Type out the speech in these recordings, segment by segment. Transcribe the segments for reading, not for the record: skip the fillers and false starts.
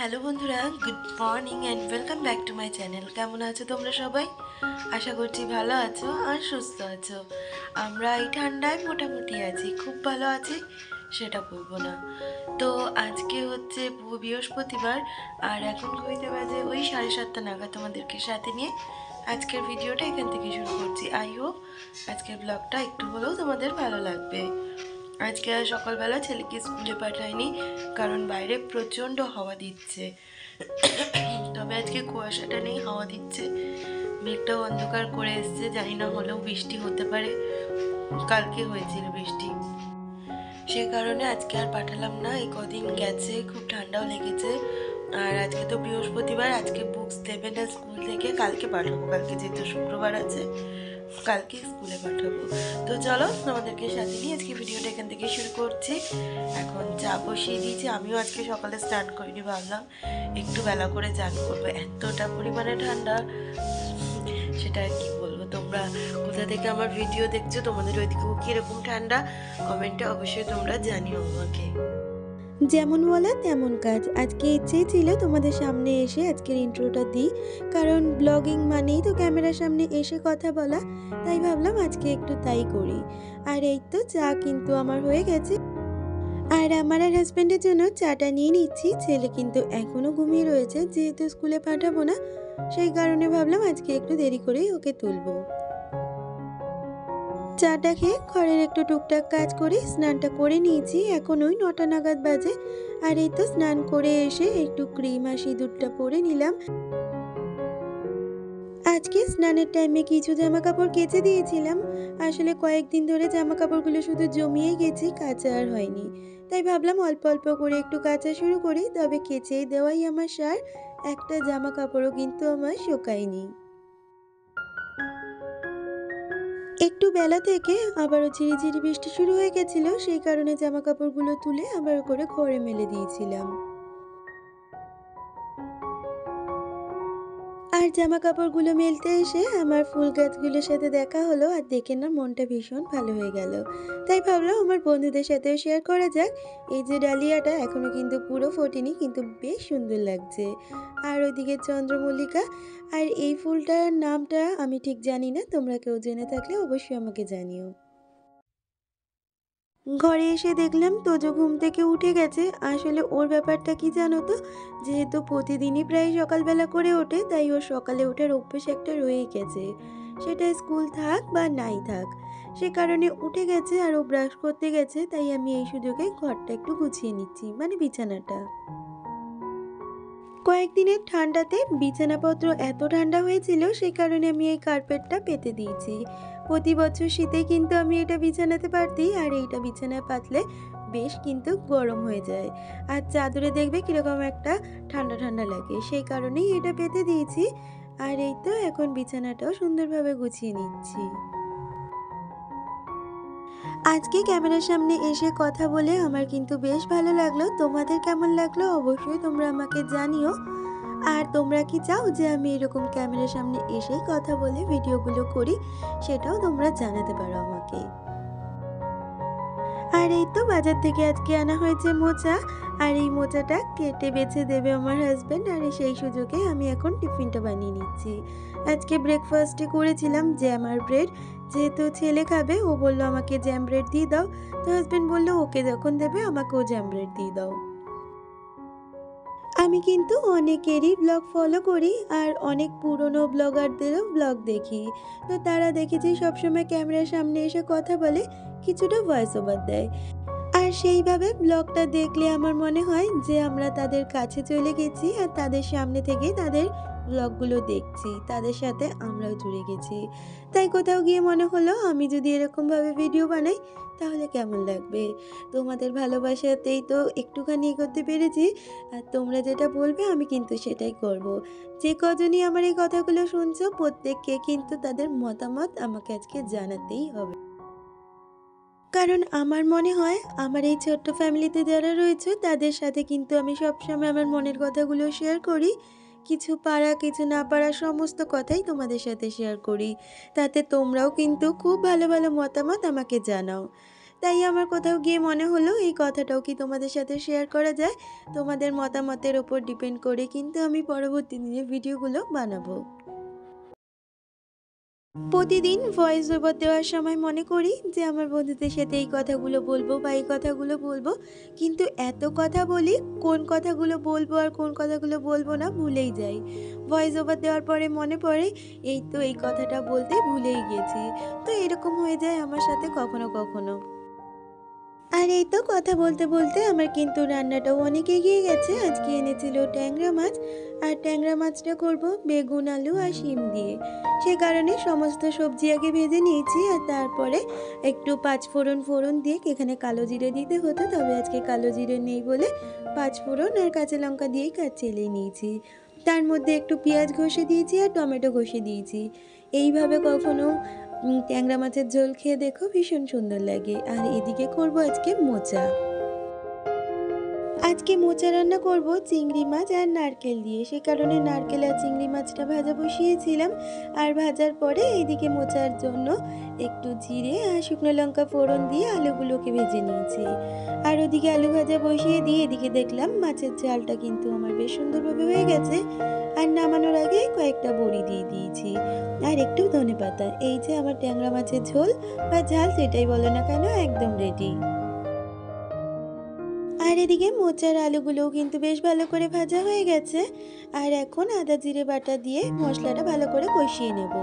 Hello বন্ধুরা, good morning and welcome back to my channel. কেমন আছো তোমরা সবাই? আশা করছি ভালো আছো আর সুস্থ আছো। আমরা এই ঠান্ডায় মোটামুটি আছি, খুব ভালো আছি সেটা বলবো না। তো আজকে হচ্ছে বৃহস্পতিবার, আর এখন ঘড়িতে বাজে ওই 7:30 নাগাদ। তোমাদেরকে সাথে নিয়ে আজকের ভিডিওটা এখান থেকে শুরু করছি। আই হোপ আজকের ব্লগটা একটু হলেও তোমাদের ভালো লাগবে। আজকে আর সকালবেলা ছেলেকে স্কুলে পাঠাইনি, কারণ বাইরে প্রচণ্ড হাওয়া দিচ্ছে। তবে আজকে কুয়াশাটা নেই, হাওয়া দিচ্ছে, মেঘটাও অন্ধকার করে এসছে। জানি না, হলেও বৃষ্টি হতে পারে, কালকে হয়েছিল বৃষ্টি, সে কারণে আজকে আর পাঠালাম না। এই কদিন গেছে, খুব ঠান্ডাও লেগেছে। আর আজকে তো বৃহস্পতিবার, আজকে বুকস দেবে না স্কুল থেকে, কালকে পাঠাবো। কালকে যেহেতু শুক্রবার আছে, কালকে স্কুলে পাঠাবো। তো চলো, আমাদেরকে সাথে নিয়ে আজকে ভিডিওটা এখান থেকে শুরু করছি। এখন চা বসিয়ে দিয়েছি। আমিও আজকে সকালে স্নান করিনি, ভাবলাম একটু বেলা করে চান করবো। এতটা পরিমাণে ঠান্ডা, সেটা আর কি বলবো। তোমরা কোথা থেকে আমার ভিডিও দেখছো, তোমাদের ওইদিকেও কীরকম ঠান্ডা, কমেন্টে অবশ্যই তোমরা জানিও আমাকে। যেমন বলা তেমন কাজ। আজকে ইচ্ছেই ছিল তোমাদের সামনে এসে আজকের ইন্ট্রোটা দিই, কারণ ব্লগিং মানেই তো ক্যামেরার সামনে এসে কথা বলা। তাই ভাবলাম আজকে একটু তাই করি। আর এই তো চা কিন্তু আমার হয়ে গেছে, আর আমার আর হাজব্যান্ডের জন্য চাটা নিয়ে নিচ্ছি। ছেলে কিন্তু এখনও ঘুমিয়ে রয়েছে, যেহেতু স্কুলে পাঠাবো না, সেই কারণে ভাবলাম আজকে একটু দেরি করেই ওকে তুলবো। চাটা খেয়ে ঘরের একটু টুকটাক কাজ করে স্নানটা করে নিয়েছি। এখন ওই 9টা নাগাদ বাজে। আর এই তো স্নান করে এসে একটু ক্রিম আর সিঁদুরটা পরে নিলাম। আজকে স্নানের টাইমে কিছু জামা কাপড় কেচে দিয়েছিলাম। আসলে কয়েকদিন ধরে জামা কাপড়গুলো শুধু জমিয়েই গেছি, কাচা আর হয়নি। তাই ভাবলাম অল্প অল্প করে একটু কাচা শুরু করি, তবে কেচেই দেওয়াই আমার সার। একটা জামা কাপড়ও কিন্তু আমার শুকায়নি। একটু বেলা থেকে আবারও ঝিরিঝিরি বৃষ্টি শুরু হয়ে গেছিল, সেই কারণে জামাকাপড়গুলো তুলে আবার করে ঘরে মেলে দিয়েছিলাম। আর জামাকাপড়গুলো মেলতে এসে আমার ফুল গাছগুলোর সাথে দেখা হলো, আর দেখে না মনটা ভীষণ ভালো হয়ে গেল। তাই ভাবলাম আমার বন্ধুদের সাথেও শেয়ার করা যাক। এই যে ডালিয়াটা এখনো কিন্তু পুরো ফোটেনি, কিন্তু বেশ সুন্দর লাগছে। আর ওইদিকে চন্দ্রমল্লিকা, আর এই ফুলটার নামটা আমি ঠিক জানি না, তোমরা কেউ জেনে থাকলে অবশ্যই আমাকে জানিও। ঘরে এসে দেখলাম তোজো ঘুম থেকে উঠে গেছে। আসলে ওর ব্যাপারটা কি জানো তো, যেহেতু প্রতিদিনই প্রায় সকালবেলা করে ওঠে, তাই ওর সকালে ওঠার অভ্যেস একটা রয়েই গেছে। সেটা স্কুল থাক বা নাই থাক, সে কারণে উঠে গেছে আর ও ব্রাশ করতে গেছে। তাই আমি এই সুযোগে ঘরটা একটু গুছিয়ে নিচ্ছি, মানে বিছানাটা। কয়েকদিনের ঠান্ডাতে বিছানাপত্র এত ঠান্ডা হয়েছিল, সেই কারণে আমি এই কার্পেটটা পেতে দিয়েছি। প্রতি বছর শীতে কিন্তু আমি এটা বিছানাতে পারতি, আর এইটা বিছানায় পাতলে বেশ কিন্তু গরম হয়ে যায়। আর চাদরে দেখবে কীরকম একটা ঠান্ডা ঠান্ডা লাগে, সেই কারণেই এটা পেতে দিয়েছি। আর এই তো এখন বিছানাটাও সুন্দরভাবে গুছিয়ে নিচ্ছি। আজকে ক্যামেরার সামনে এসে কথা বলে আমার কিন্তু বেশ ভালো লাগলো। তোমাদের কেমন লাগলো অবশ্যই তোমরা আমাকে জানিও। আর তোমরা কি চাও যে আমি এরকম ক্যামেরার সামনে এসেই কথা বলে ভিডিওগুলো করি, সেটাও তোমরা জানাতে পারো আমাকে। আর এই তো বাজার থেকে আজকে আনা হয়েছে মোচা, আর এই মোচাটা কেটে বেছে দেবে আমার হাজব্যান্ড। আর সেই সুযোগে আমি এখন টিফিনটা বানিয়ে নিচ্ছি। আজকে ব্রেকফাস্টে করেছিলাম জ্যাম আর ব্রেড। যেহেতু ছেলে খাবে, ও বলল আমাকে জ্যাম ব্রেড দিয়ে দাও। তো হাজব্যান্ড বলল ওকে যখন দেবে আমাকেও জ্যাম ব্রেড দিয়ে দাও। আমি কিন্তু অনেকেরই ব্লগ ফলো করি, আর অনেক পুরনো ব্লগারদেরও ব্লগ দেখি। তো তারা দেখেছি সবসময় ক্যামেরার সামনে এসে কথা বলে, কিছুটা ভয়েস ওভার দেয়। আর সেইভাবে ব্লগটা দেখলে আমার মনে হয় যে আমরা তাদের কাছে চলে গেছি, আর তাদের সামনে থেকেই তাদের ব্লগগুলো দেখছি, তাদের সাথে আমরাও জুড়ে গেছি। তাই কোথাও গিয়ে মনে হলো আমি যদি এরকমভাবে ভিডিও বানাই তাহলে কেমন লাগবে। তোমাদের ভালোবাসাতেই তো একটুখানি এগোতে পেরেছি, আর তোমরা যেটা বলবে আমি কিন্তু সেটাই করব। যে কজনই আমার এই কথাগুলো শুনছো, প্রত্যেককে কিন্তু তাদের মতামত আমাকে আজকে জানাতেই হবে। কারণ আমার মনে হয় আমার এই ছোট্ট ফ্যামিলিতে যারা রয়েছে তাদের সাথে কিন্তু আমি সবসময় আমার মনের কথাগুলো শেয়ার করি। কিছু পারা কিছু না পারা সমস্ত কথাই তোমাদের সাথে শেয়ার করি। তাতে তোমরাও কিন্তু খুব ভালো ভালো মতামত আমাকে জানাও। তাই আমার কোথাও গিয়ে মনে হলো এই কথাটাও কি তোমাদের সাথে শেয়ার করা যায়। তোমাদের মতামতের ওপর ডিপেন্ড করে কিন্তু আমি পরবর্তী দিনে ভিডিওগুলো বানাবো। প্রতিদিন ভয়েস ওভার দেওয়ার সময় মনে করি যে আমার বন্ধুদের সাথে এই কথাগুলো বলবো বা এই কথাগুলো বলবো, কিন্তু এত কথা বলি কোন কথাগুলো বলবো আর কোন কথাগুলো বলবো না ভুলেই যাই। ভয়েস ওভার দেওয়ার পরে মনে পড়ে এই তো এই কথাটা বলতে ভুলেই গেছি। তো এরকম হয়ে যায় আমার সাথে কখনো কখনো। আর এই তো কথা বলতে বলতে আমার কিন্তু রান্নাটাও অনেক এগিয়ে গেছে। আজকে এনেছিল ট্যাংরা মাছ, আর ট্যাংরা মাছটা করব বেগুন আলু আর শিম দিয়ে। সে কারণে সমস্ত সবজি আগে ভেজে নিয়েছি, আর তারপরে একটু পাঁচফোড়ন ফোড়ন দিয়ে এখানে কালো জিরে দিতে হতো, তবে আজকে কালো জিরে নেই বলে পাঁচফোড়ন আর কাঁচা লঙ্কা দিয়েই কাজ চালিয়ে নিয়েছি। তার মধ্যে একটু পেঁয়াজ ঘষে দিয়েছি আর টমেটো ঘষে দিয়েছি। এইভাবে কখনো ট্যাংরা মাছের ঝোল খেয়ে দেখো, ভীষণ সুন্দর লাগে। আর এদিকে করব আজকে মোচা। আজকে মোচা রান্না করব চিংড়ি মাছ আর নারকেল দিয়ে, সে কারণে নারকেল আর চিংড়ি মাছটা ভাজা বসিয়েছিলাম। আর ভাজার পরে এইদিকে মোচার জন্য একটু জিরে আর শুকনো লঙ্কা ফোড়ন দিয়ে আলুগুলোকে ভেজে নিয়েছি। আর ওদিকে আলু ভাজা বসিয়ে দিয়ে এদিকে দেখলাম মাছের ঝালটা কিন্তু আমার বেশ সুন্দরভাবে হয়ে গেছে। আর নামানোর আগে কয়েকটা বড়ি দিয়ে দিয়েছি আর একটু ধনেপাতা। এই যে আমার ট্যাংরা মাছের ঝোল বা ঝাল যেটাই বলো না কেন, একদম রেডি। আর এদিকে মোচার আলুগুলোও কিন্তু বেশ ভালো করে ভাজা হয়ে গেছে। আর এখন আদা জিরে বাটা দিয়ে মশলাটা ভালো করে কষিয়ে নেব।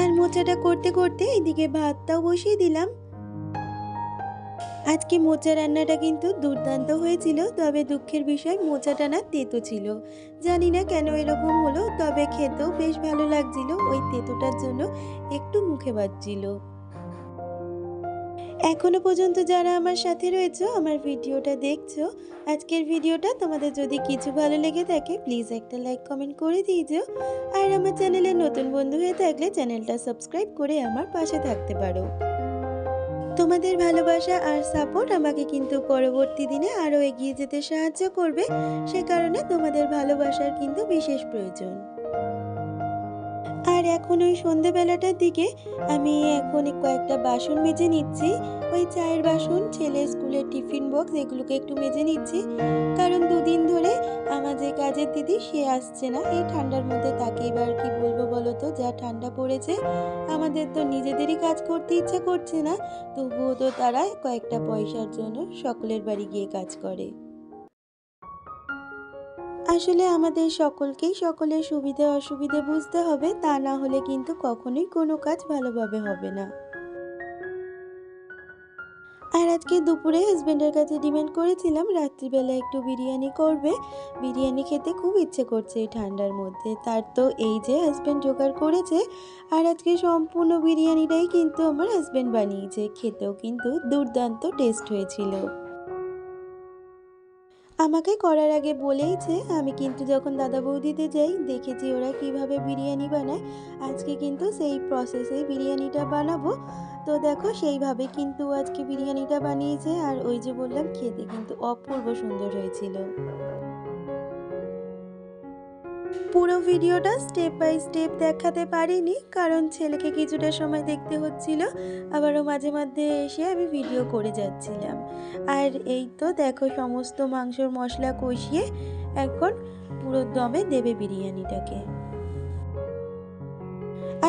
আর মোচাটা করতে করতে এদিকে ভাতটাও বসিয়ে দিলাম। আজকে মোচা রান্নাটা কিন্তু দুর্দান্ত হয়েছিল, তবে দুঃখের বিষয় মোচাটা না তেতো ছিল। জানি না কেন এরকম হলো, তবে খেতেও বেশ ভালো লাগছিল। ওই তেতোটার জন্য একটু মুখে বাজছিল। এখনো পর্যন্ত যারা আমার সাথে রয়েছো, আমার ভিডিওটা দেখছো, আজকের ভিডিওটা তোমাদের যদি কিছু ভালো লেগে থাকে প্লিজ একটা লাইক কমেন্ট করে দিয়েছো। আর আমার চ্যানেলে নতুন বন্ধু হয়ে থাকলে চ্যানেলটা সাবস্ক্রাইব করে আমার পাশে থাকতে পারো। তোমাদের ভালোবাসা আর সাপোর্ট আমাকে কিন্তু পরবর্তী দিনে আরও এগিয়ে যেতে সাহায্য করবে, সে কারণে তোমাদের ভালোবাসার কিন্তু বিশেষ প্রয়োজন। আর এখন ওই সন্ধেবেলাটার দিকে আমি এখন কয়েকটা বাসন মেজে নিচ্ছি। ওই চায়ের বাসন, ছেলের স্কুলের টিফিন বক্স, এগুলোকে একটু মেজে নিচ্ছি। কারণ দুদিন ধরে আমার যে কাজের দিদি সে আসছে না। এই ঠান্ডার মধ্যে তাকে এবার কি বলবো বলো তো, যা ঠান্ডা পড়েছে আমাদের তো নিজেদেরই কাজ করতে ইচ্ছা করছে না, তবুও তো তারা কয়েকটা পয়সার জন্য সকলের বাড়ি গিয়ে কাজ করে। আসলে আমাদের সকলকেই সকলের সুবিধা অসুবিধা বুঝতে হবে, তা না হলে কিন্তু কখনোই কোনো কাজ ভালোভাবে হবে না। আর আজকে দুপুরে হাজবেন্ডের কাছে ডিমান্ড করেছিলাম রাত্রিবেলা একটু বিরিয়ানি করবে। বিরিয়ানি খেতে খুব ইচ্ছে করছে এই ঠান্ডার মধ্যে। তার তো এই যে হাজবেন্ড জোগাড় করেছে। আর আজকে সম্পূর্ণ বিরিয়ানিটাই কিন্তু আমার হাজবেন্ড বানিয়েছে। খেতেও কিন্তু দুর্দান্ত টেস্ট হয়েছিল। আমাকে করার আগে বলেইছে, আমি কিন্তু যখন দাদা বৌদিতে যাই দেখেছি ওরা কিভাবে বিরিয়ানি বানায়। আজকে কিন্তু সেই প্রসেসেই বিরিয়ানিটা বানাবো। তো দেখো সেইভাবে কিন্তু আজকে বিরিয়ানিটা বানিয়েছে। আর ওই যে বললাম, খেতে কিন্তু অপূর্ব সুন্দর হয়েছিল। পুরো ভিডিওটা স্টেপ বাই স্টেপ দেখাতে পারিনি, কারণ ছেলেকে কিছুটা সময় দেখতে হচ্ছিল, আবারও মাঝে মধ্যে এসে আমি ভিডিও করে যাচ্ছিলাম। আর এই তো দেখো সমস্ত মাংসর মশলা কষিয়ে এখন পুরো দমে দেবে বিরিয়ানিটাকে।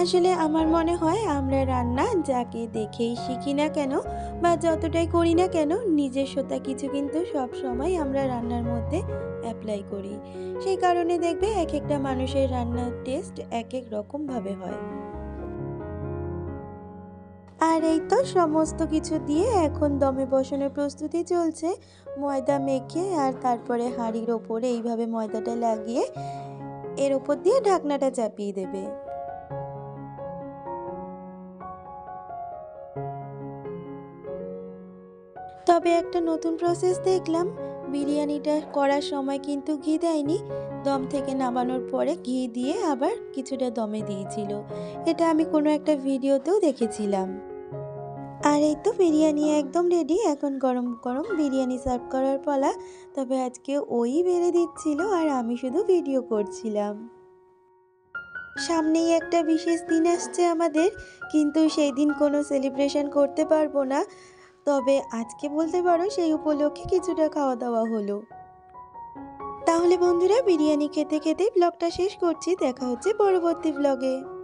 আসলে আমার মনে হয় আমরা রান্না যাকে দেখেই শিখি না কেন বা যতটাই করি না কেন, নিজস্বতা কিছু কিন্তু সব সময় আমরা রান্নার মধ্যে অ্যাপ্লাই করি। সেই কারণে দেখবে এক একটা মানুষের রান্নার টেস্ট এক এক রকমভাবে হয়। আর এই তো সমস্ত কিছু দিয়ে এখন দমে বসানোর প্রস্তুতি চলছে। ময়দা মেখে আর তারপরে হাঁড়ির ওপরে এইভাবে ময়দাটা লাগিয়ে এর ওপর দিয়ে ঢাকনাটা চাপিয়ে দেবে। তবে একটা নতুন প্রসেস দেখলাম, বিরিয়ানিটা করার সময় কিন্তু ঘি দেয়নি, দম থেকে নামানোর পরে ঘি দিয়ে আবার কিছুটা দমে দিয়েছিল। এটা আমি কোনো একটা ভিডিওতেও দেখেছিলাম। আর এই তো বিরিয়ানি একদম রেডি। এখন গরম গরম বিরিয়ানি সার্ভ করার পালা। তবে আজকে ওই বেড়ে দিচ্ছিল আর আমি শুধু ভিডিও করছিলাম। সামনেই একটা বিশেষ দিন আসছে আমাদের, কিন্তু সেই দিন কোনো সেলিব্রেশন করতে পারবো না। তবে আজকে বলতে পারো সেই উপলক্ষে কিছুটা খাওয়া দাওয়া হলো। তাহলে বন্ধুরা, বিরিয়ানি খেতে খেতে ব্লগটা শেষ করছি। দেখা হচ্ছে পরবর্তী ব্লগে।